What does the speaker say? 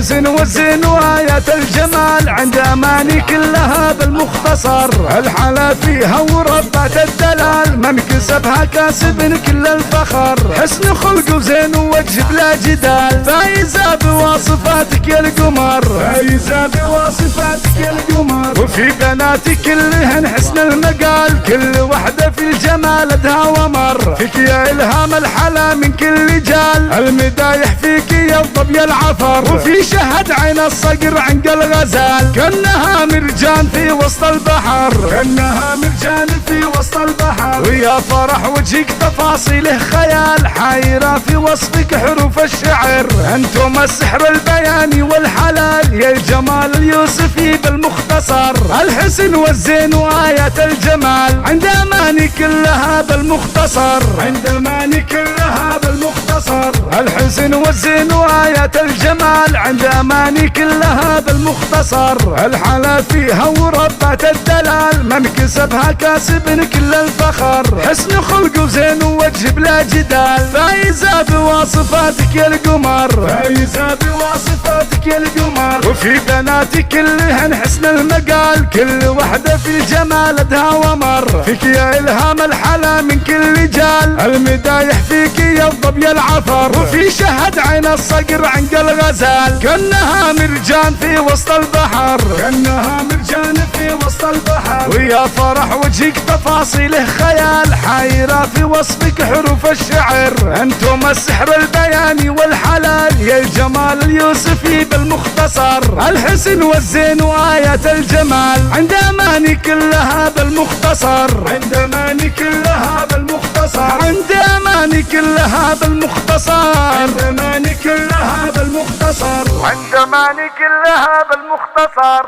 الحسن والزين وآيات الجمال عند أماني كلها بالمختصر. الحلا فيها وربات الدلال من كسبها كاسب كل الفخر. حسن خلق وزين ووجه بلا جدال فايزة بوصفاتك يا القمر. فايزة بوصفاتك يا القمر. وفي بناتك كلهن حسن المقال كل وحدة في الجمال ادها ومر. فيك يا إلهام الحلا من كل جال المدايح فيك يضب يا العفر. وفي شهد عين الصقر عنق الغزال كأنها مرجان في وسط البحر. كأنها مرجان في وسط البحر. ويا فرح وجهك تفاصيله خيال حايرة في وصفك حروف الشعر. انتم السحر البياني والحلال يا الجمال اليوسفي بالمختصر. الحسن والزين وآيات الجمال عند أماني كلها بالمختصر. عند أماني كلها بالمختصر. الحسن والزين وآيات الجمال عند أماني كلها بالمختصر. الحلا فيها وربات الدلال من كسبها كاسب كل الفخر. حسن خلق وزين ووجه بلا جدال فايزة بوصفاتك يا القمر. فايزة بوصفاتك يا القمر. وفي بناتك كلهن حسن المقال كل وحدة في الجمال ادها ومر. فيك يا إلهام الحلا من كل جال المدايح فيك يضب يا العفر. وفي شهد عين الصقر عنق الغزال كأنها مرجان في وسط البحر. كأنها مرجان في وسط البحر. ويا فرح وجهك تفاصيله خيال حايرة في وصفك حروف الشعر. انتم السحر البياني والحلال يا الجمال اليوسفي بالمختصر. الحسن والزين وآيات الجمال عند أماني كلها بالمختصر. عند أماني كلها بالمختصر. عند أماني كلها بالمختصر. عند أماني كلها بالمختصر. عند أماني كلها بالمختصر.